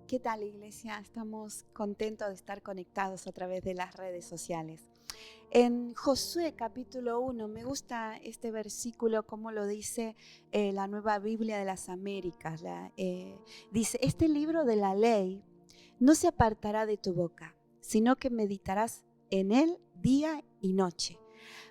¿Qué tal, iglesia? Estamos contentos de estar conectados a través de las redes sociales. En Josué capítulo 1 me gusta este versículo, como lo dice la Nueva Biblia de las Américas. Dice, este libro de la ley no se apartará de tu boca, sino que meditarás en él día y noche,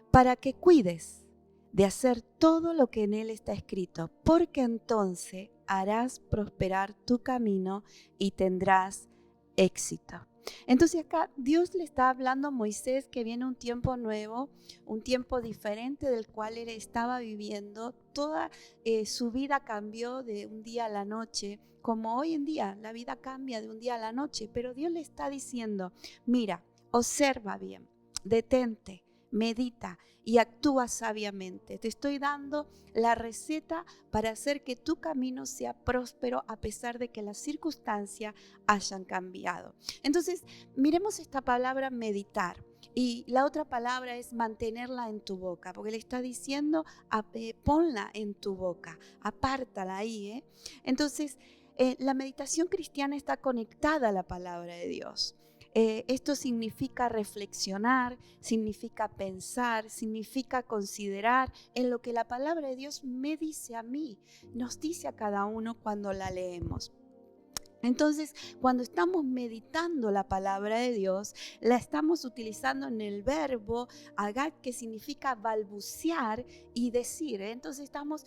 para que cuides de hacer todo lo que en él está escrito, porque entonces harás prosperar tu camino y tendrás éxito. Entonces acá Dios le está hablando a Moisés que viene un tiempo nuevo, un tiempo diferente del cual él estaba viviendo. Toda su vida cambió de un día a la noche, como hoy en día la vida cambia de un día a la noche, pero Dios le está diciendo, mira, observa bien, detente, medita y actúa sabiamente. Te estoy dando la receta para hacer que tu camino sea próspero a pesar de que las circunstancias hayan cambiado. Entonces, miremos esta palabra meditar. Y la otra palabra es mantenerla en tu boca, porque le está diciendo, ponla en tu boca, apártala ahí. Entonces, la meditación cristiana está conectada a la palabra de Dios. Esto significa reflexionar, significa pensar, significa considerar en lo que la palabra de Dios me dice a mí, nos dice a cada uno cuando la leemos. Entonces, cuando estamos meditando la palabra de Dios, la estamos utilizando en el verbo agat, que significa balbucear y decir. Entonces estamos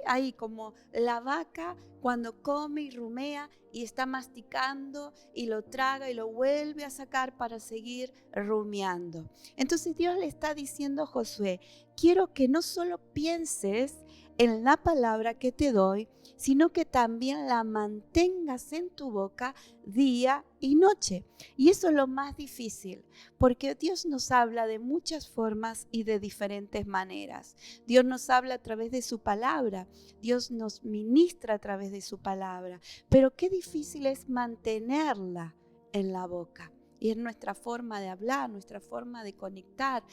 ahí como la vaca cuando come y rumea y está masticando y lo traga y lo vuelve a sacar para seguir rumiando. Entonces Dios le está diciendo a Josué, quiero que no solo pienses en la palabra que te doy, sino que también la mantengas en tu boca día y noche. Y eso es lo más difícil, porque Dios nos habla de muchas formas y de diferentes maneras. Dios nos habla a través de su palabra, Dios nos ministra a través de su palabra, pero qué difícil es mantenerla en la boca. Y es nuestra forma de hablar, nuestra forma de conectar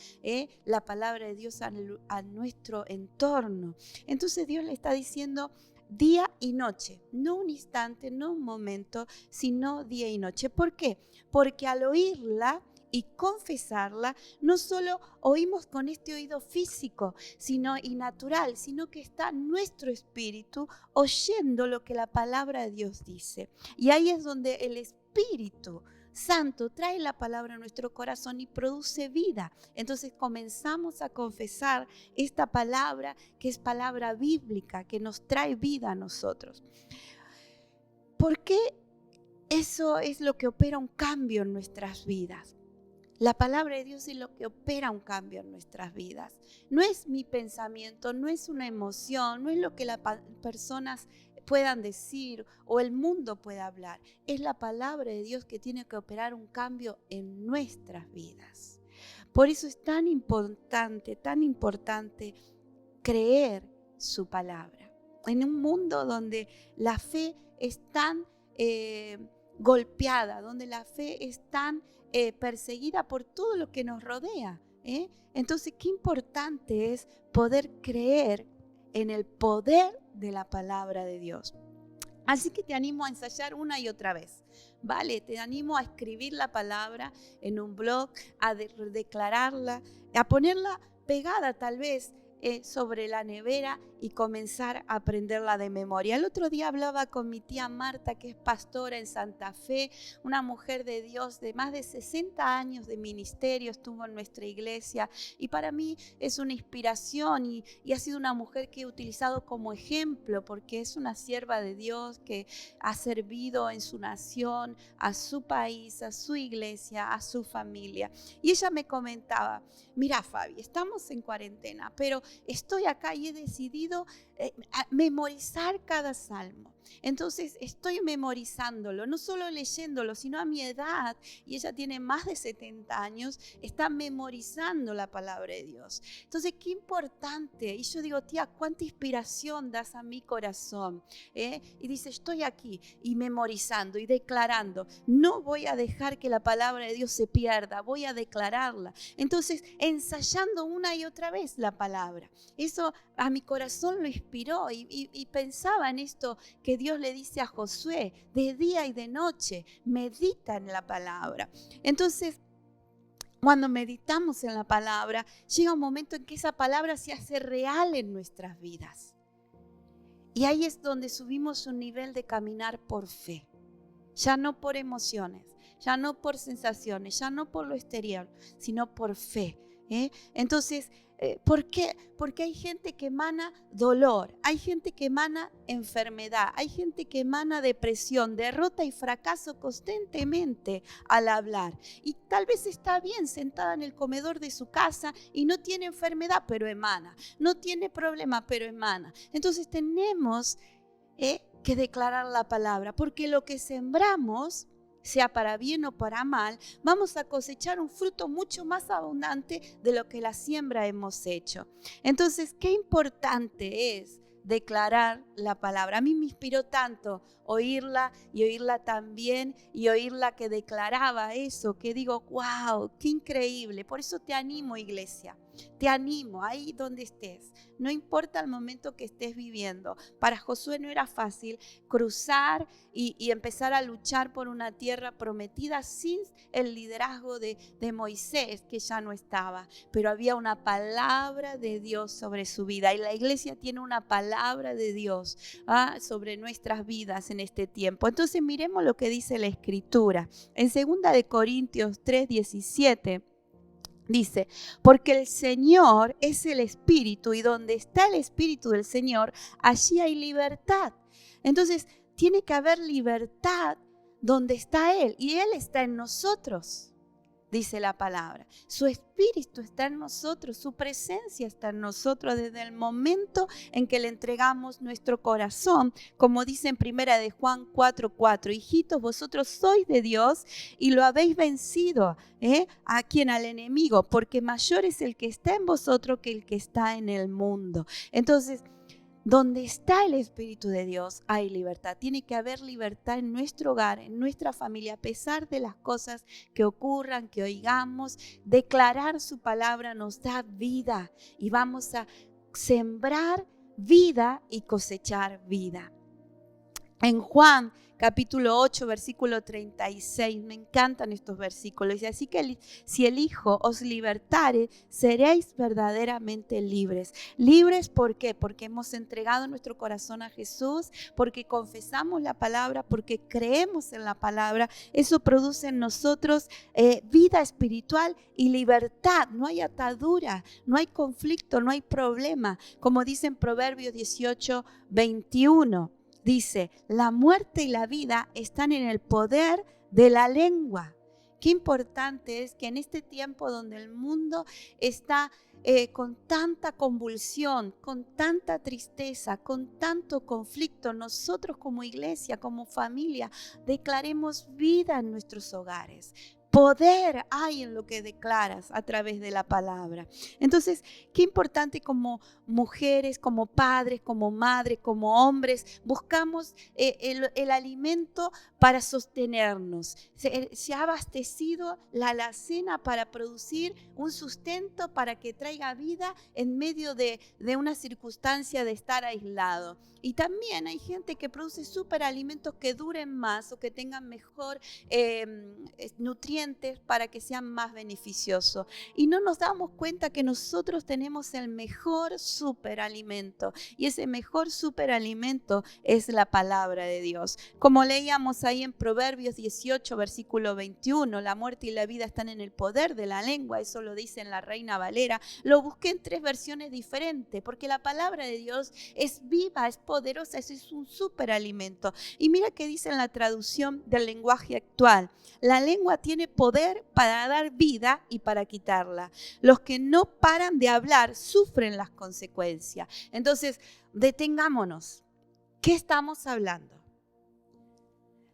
la palabra de Dios a nuestro entorno. Entonces Dios le está diciendo día y noche, no un instante, no un momento, sino día y noche. ¿Por qué? Porque al oírla y confesarla, no solo oímos con este oído físico, sino y natural, sino que está nuestro espíritu oyendo lo que la palabra de Dios dice. Y ahí es donde el Espíritu Santo trae la palabra a nuestro corazón y produce vida. Entonces comenzamos a confesar esta palabra que es palabra bíblica, que nos trae vida a nosotros. ¿Por qué eso es lo que opera un cambio en nuestras vidas? La palabra de Dios es lo que opera un cambio en nuestras vidas. No es mi pensamiento, no es una emoción, no es lo que las personas puedan decir o el mundo pueda hablar. Es la palabra de Dios que tiene que operar un cambio en nuestras vidas. Por eso es tan importante creer su palabra. En un mundo donde la fe es tan golpeada, donde la fe es tan perseguida por todo lo que nos rodea. Entonces, qué importante es poder creer en el poder de la palabra de Dios. Así que te animo a ensayar una y otra vez, ¿vale? Te animo a escribir la palabra en un blog, a declararla, a ponerla pegada tal vez sobre la nevera y comenzar a aprenderla de memoria. El otro día hablaba con mi tía Marta, que es pastora en Santa Fe, una mujer de Dios de más de 60 años de ministerio, estuvo en nuestra iglesia y para mí es una inspiración y ha sido una mujer que he utilizado como ejemplo porque es una sierva de Dios que ha servido en su nación, a su país, a su iglesia, a su familia. Y ella me comentaba, mira Fabi, estamos en cuarentena, pero estoy acá y he decidido memorizar cada salmo. Entonces estoy memorizándolo, no solo leyéndolo, sino a mi edad, y ella tiene más de 70 años, está memorizando la palabra de Dios. Entonces, qué importante. Y yo digo, tía, cuánta inspiración das a mi corazón. Y dice, estoy aquí y memorizando y declarando. No voy a dejar que la palabra de Dios se pierda, voy a declararla. Entonces, ensayando una y otra vez la palabra. Eso a mi corazón lo inspiró y pensaba en esto que que Dios le dice a Josué, de día y de noche, medita en la palabra. Entonces, cuando meditamos en la palabra, llega un momento en que esa palabra se hace real en nuestras vidas. Y ahí es donde subimos un nivel de caminar por fe. Ya no por emociones, ya no por sensaciones, ya no por lo exterior, sino por fe. Entonces, ¿por qué? Porque hay gente que emana dolor, hay gente que emana enfermedad, hay gente que emana depresión, derrota y fracaso constantemente al hablar. Y tal vez está bien sentada en el comedor de su casa y no tiene enfermedad, pero emana. No tiene problema, pero emana. Entonces tenemos que declarar la palabra, porque lo que sembramos, sea para bien o para mal, vamos a cosechar un fruto mucho más abundante de lo que la siembra hemos hecho. Entonces, qué importante es declarar la palabra. A mí me inspiró tanto oírla y oírla también y oírla que declaraba eso, que digo, wow, qué increíble. Por eso te animo, iglesia. Te animo ahí donde estés, no importa el momento que estés viviendo. Para Josué no era fácil cruzar y empezar a luchar por una tierra prometida sin el liderazgo de Moisés, que ya no estaba, pero había una palabra de Dios sobre su vida, y la iglesia tiene una palabra de Dios sobre nuestras vidas en este tiempo. Entonces miremos lo que dice la Escritura en 2 Corintios 3:17. Dice, porque el Señor es el Espíritu, y donde está el Espíritu del Señor, allí hay libertad. Entonces, tiene que haber libertad donde está Él, y Él está en nosotros, dice la palabra. Su Espíritu está en nosotros, su presencia está en nosotros desde el momento en que le entregamos nuestro corazón, como dice en 1 de Juan 4:4, hijitos, vosotros sois de Dios y lo habéis vencido, ¿a quién? Al enemigo, porque mayor es el que está en vosotros que el que está en el mundo. Entonces, donde está el Espíritu de Dios hay libertad. Tiene que haber libertad en nuestro hogar, en nuestra familia, a pesar de las cosas que ocurran, que oigamos. Declarar su palabra nos da vida y vamos a sembrar vida y cosechar vida. En Juan capítulo 8, versículo 36, me encantan estos versículos. Dice, así que si el Hijo os libertare, seréis verdaderamente libres. ¿Libres por qué? Porque hemos entregado nuestro corazón a Jesús, porque confesamos la palabra, porque creemos en la palabra. Eso produce en nosotros vida espiritual y libertad. No hay atadura, no hay conflicto, no hay problema. Como dice en Proverbios 18:21. Dice, la muerte y la vida están en el poder de la lengua. Qué importante es que en este tiempo donde el mundo está con tanta convulsión, con tanta tristeza, con tanto conflicto, nosotros como iglesia, como familia, declaremos vida en nuestros hogares. Poder hay en lo que declaras a través de la palabra. Entonces, qué importante como mujeres, como padres, como madres, como hombres, buscamos el alimento para sostenernos. Se ha abastecido la alacena para producir un sustento para que traiga vida en medio de una circunstancia de estar aislado. Y también hay gente que produce superalimentos que duren más o que tengan mejor nutrientes para que sean más beneficiosos. Y no nos damos cuenta que nosotros tenemos el mejor superalimento. Y ese mejor superalimento es la palabra de Dios. Como leíamos ahí en Proverbios 18, versículo 21, la muerte y la vida están en el poder de la lengua. Eso lo dice en la Reina Valera. Lo busqué en 3 versiones diferentes, porque la palabra de Dios es viva, es poderosa, eso es un superalimento. Y mira que dice en la traducción del lenguaje actual: la lengua tiene poder para dar vida y para quitarla. Los que no paran de hablar sufren las consecuencias. Entonces, detengámonos. ¿Qué estamos hablando?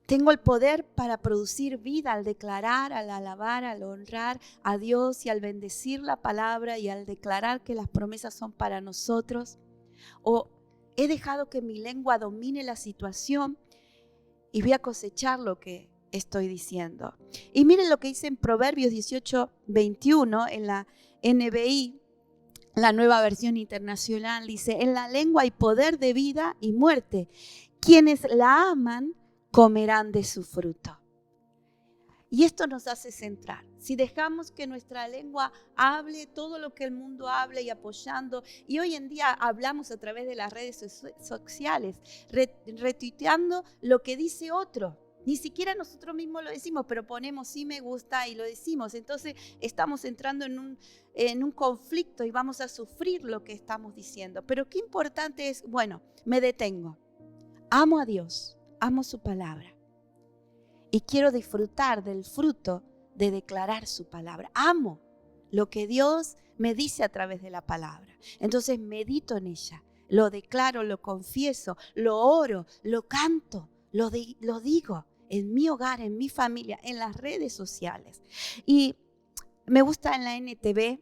Tengo el poder para producir vida al declarar, al alabar, al honrar a Dios y al bendecir la palabra y al declarar que las promesas son para nosotros. ¿O he dejado que mi lengua domine la situación y voy a cosechar lo que estoy diciendo? Y miren lo que dice en Proverbios 18:21 en la NBI, la Nueva Versión Internacional. Dice, en la lengua hay poder de vida y muerte. quienes la aman comerán de su fruto. Y esto nos hace centrar. Si dejamos que nuestra lengua hable todo lo que el mundo hable y apoyando, y hoy en día hablamos a través de las redes sociales, retuiteando lo que dice otro. Ni siquiera nosotros mismos lo decimos, pero ponemos sí me gusta y lo decimos. Entonces estamos entrando en un conflicto y vamos a sufrir lo que estamos diciendo. Pero qué importante es, bueno, me detengo. Amo a Dios, amo su palabra. Y quiero disfrutar del fruto de declarar su palabra. Amo lo que Dios me dice a través de la palabra. Entonces medito en ella, lo declaro, lo confieso, lo oro, lo canto, lo digo en mi hogar, en mi familia, en las redes sociales. Y me gusta en la NTV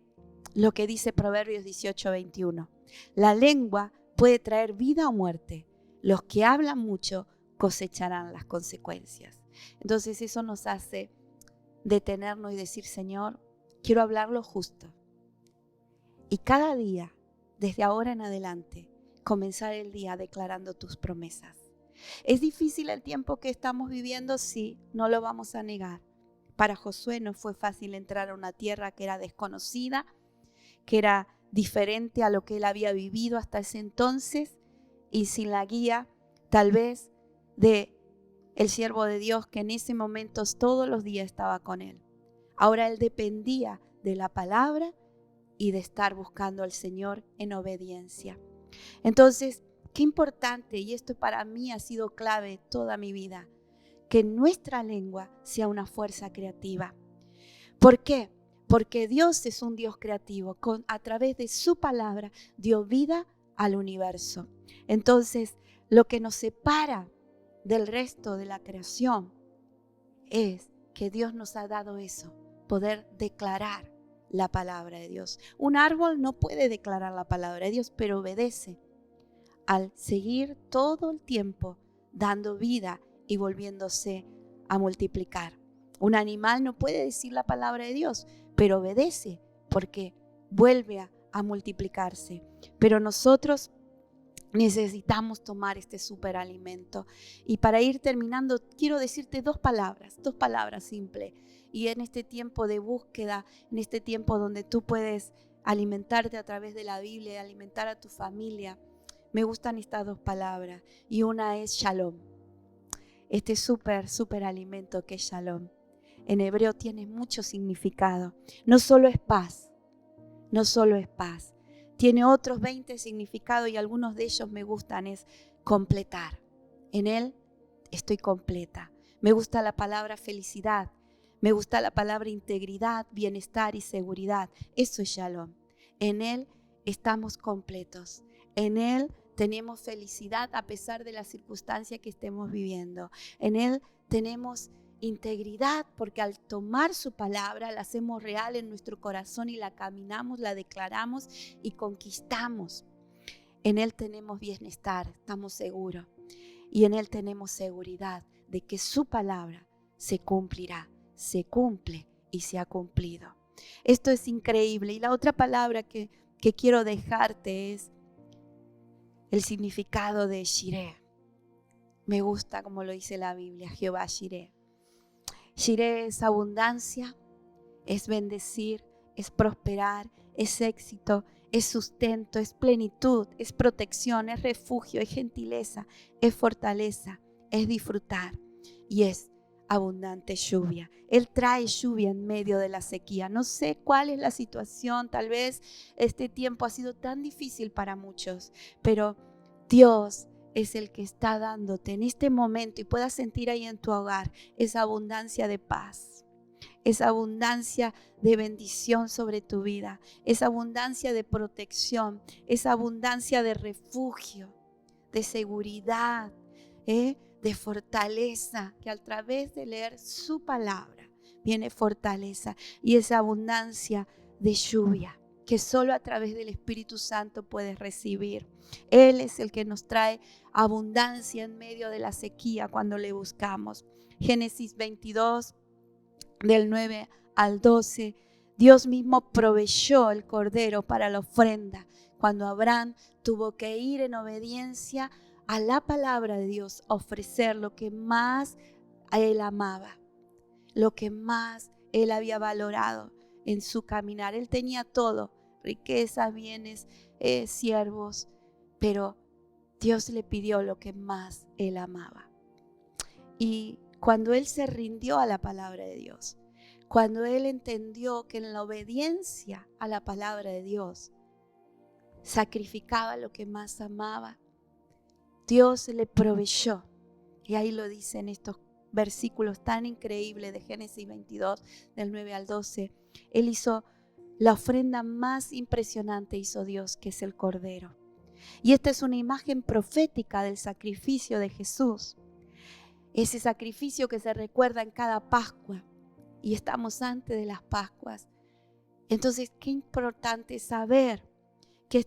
lo que dice Proverbios 18:21. La lengua puede traer vida o muerte. Los que hablan mucho cosecharán las consecuencias. Entonces eso nos hace detenernos y decir, Señor, quiero hablar lo justo. Y cada día, desde ahora en adelante, comenzar el día declarando tus promesas. Es difícil el tiempo que estamos viviendo, sí, no lo vamos a negar. Para Josué no fue fácil entrar a una tierra que era desconocida, que era diferente a lo que él había vivido hasta ese entonces, y sin la guía, tal vez, de el siervo de Dios que en ese momento todos los días estaba con él. Ahora él dependía de la palabra y de estar buscando al Señor en obediencia. Entonces, qué importante, y esto para mí ha sido clave toda mi vida, que nuestra lengua sea una fuerza creativa. ¿Por qué? Porque Dios es un Dios creativo. A través de su palabra dio vida al universo. Entonces, lo que nos separa del resto de la creación es que Dios nos ha dado eso, poder declarar la palabra de Dios. Un árbol no puede declarar la palabra de Dios, pero obedece al seguir todo el tiempo dando vida y volviéndose a multiplicar. Un animal no puede decir la palabra de Dios, pero obedece porque vuelve a multiplicarse. Pero nosotros necesitamos tomar este superalimento. Y para ir terminando, quiero decirte dos palabras simples. Y en este tiempo de búsqueda, en este tiempo donde tú puedes alimentarte a través de la Biblia, alimentar a tu familia, me gustan estas dos palabras. Y una es shalom. Este súper alimento que es shalom. En hebreo tiene mucho significado. No solo es paz, tiene otros 20 significados y algunos de ellos me gustan, es completar. En Él estoy completa. Me gusta la palabra felicidad, me gusta la palabra integridad, bienestar y seguridad. Eso es shalom. En Él estamos completos. En Él tenemos felicidad a pesar de la circunstancia que estemos viviendo. En Él tenemos integridad, porque al tomar su palabra la hacemos real en nuestro corazón y la caminamos, la declaramos y conquistamos. En Él tenemos bienestar, estamos seguros, y en Él tenemos seguridad de que su palabra se cumplirá, se cumple y se ha cumplido. Esto es increíble. Y la otra palabra que quiero dejarte es el significado de Shireh. Me gusta como lo dice la Biblia, Jehová Shireh. Shireh es abundancia, es bendecir, es prosperar, es éxito, es sustento, es plenitud, es protección, es refugio, es gentileza, es fortaleza, es disfrutar y es abundante lluvia. Él trae lluvia en medio de la sequía. No sé cuál es la situación, tal vez este tiempo ha sido tan difícil para muchos, pero Dios es el que está dándote en este momento y puedas sentir ahí en tu hogar esa abundancia de paz, esa abundancia de bendición sobre tu vida, esa abundancia de protección, esa abundancia de refugio, de seguridad, de fortaleza, que a través de leer su palabra viene fortaleza y esa abundancia de lluvia que solo a través del Espíritu Santo puedes recibir. Él es el que nos trae abundancia en medio de la sequía cuando le buscamos. Génesis 22, del 9 al 12, Dios mismo proveyó el cordero para la ofrenda cuando Abraham tuvo que ir en obediencia a la palabra de Dios, a ofrecer lo que más a él amaba, lo que más él había valorado en su caminar. Él tenía todo, riquezas, bienes, siervos, pero Dios le pidió lo que más él amaba. Y cuando él se rindió a la palabra de Dios, cuando él entendió que en la obediencia a la palabra de Dios sacrificaba lo que más amaba, Dios le proveyó. Y ahí lo dice en estos versículos tan increíbles de Génesis 22, del 9 al 12. Él hizo la ofrenda más impresionante, hizo Dios, que es el Cordero. Y esta es una imagen profética del sacrificio de Jesús. Ese sacrificio que se recuerda en cada Pascua. Y estamos antes de las Pascuas. Entonces, qué importante saber que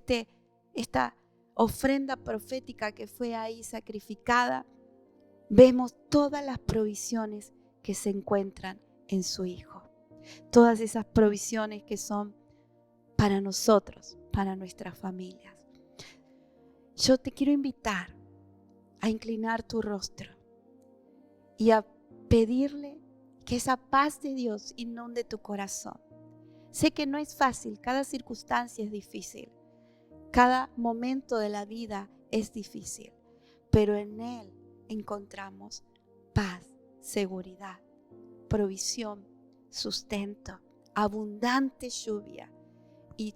esta ofrenda profética que fue ahí sacrificada, vemos todas las provisiones que se encuentran en su Hijo. Todas esas provisiones que son para nosotros, para nuestras familias. Yo te quiero invitar a inclinar tu rostro y a pedirle que esa paz de Dios inunde tu corazón. Sé que no es fácil, cada circunstancia es difícil, cada momento de la vida es difícil, pero en Él encontramos paz, seguridad, provisión, sustento, abundante lluvia y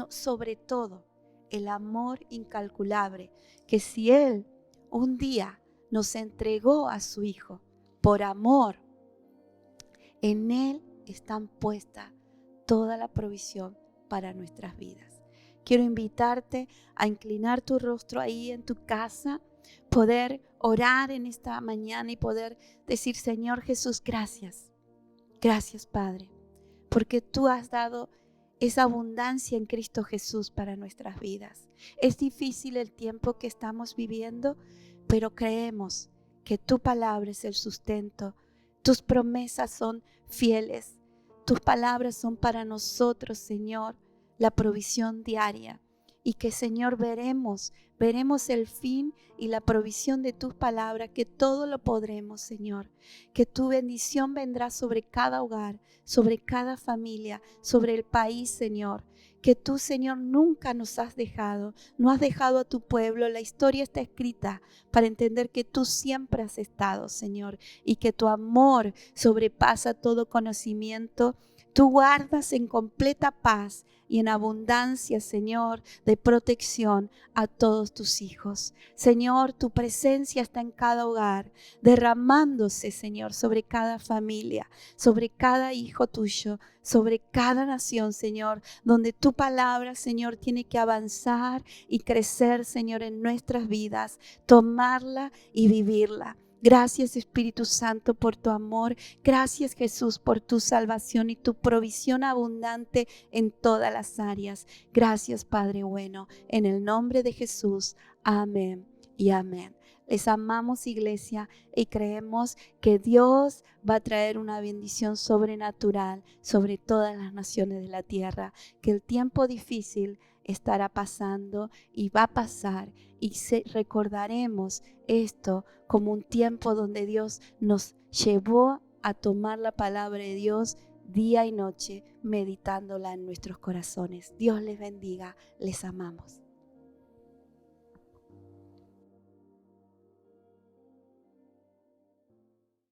sobre todo el amor incalculable, que si Él un día nos entregó a su Hijo por amor, en Él están puestas toda la provisión para nuestras vidas. Quiero invitarte a inclinar tu rostro ahí en tu casa, poder orar en esta mañana y poder decir: Señor Jesús, gracias. Gracias, Padre, porque tú has dado esa abundancia en Cristo Jesús para nuestras vidas. Es difícil el tiempo que estamos viviendo, pero creemos que tu palabra es el sustento. Tus promesas son fieles. Tus palabras son para nosotros, Señor, la provisión diaria. Y que, Señor, veremos el fin y la provisión de tus palabras, que todo lo podremos, Señor. Que tu bendición vendrá sobre cada hogar, sobre cada familia, sobre el país, Señor. Que tú, Señor, nunca nos has dejado, no has dejado a tu pueblo. La historia está escrita para entender que tú siempre has estado, Señor, y que tu amor sobrepasa todo conocimiento. Tú guardas en completa paz y en abundancia, Señor, de protección a todos tus hijos. Señor, tu presencia está en cada hogar, derramándose, Señor, sobre cada familia, sobre cada hijo tuyo, sobre cada nación, Señor, donde tu palabra, Señor, tiene que avanzar y crecer, Señor, en nuestras vidas, tomarla y vivirla. Gracias, Espíritu Santo, por tu amor. Gracias, Jesús, por tu salvación y tu provisión abundante en todas las áreas. Gracias, Padre bueno. En el nombre de Jesús. Amén y amén. Les amamos, iglesia, y creemos que Dios va a traer una bendición sobrenatural sobre todas las naciones de la tierra. Que el tiempo difícil estará pasando y va a pasar, y recordaremos esto como un tiempo donde Dios nos llevó a tomar la palabra de Dios día y noche, meditándola en nuestros corazones. Dios les bendiga, les amamos.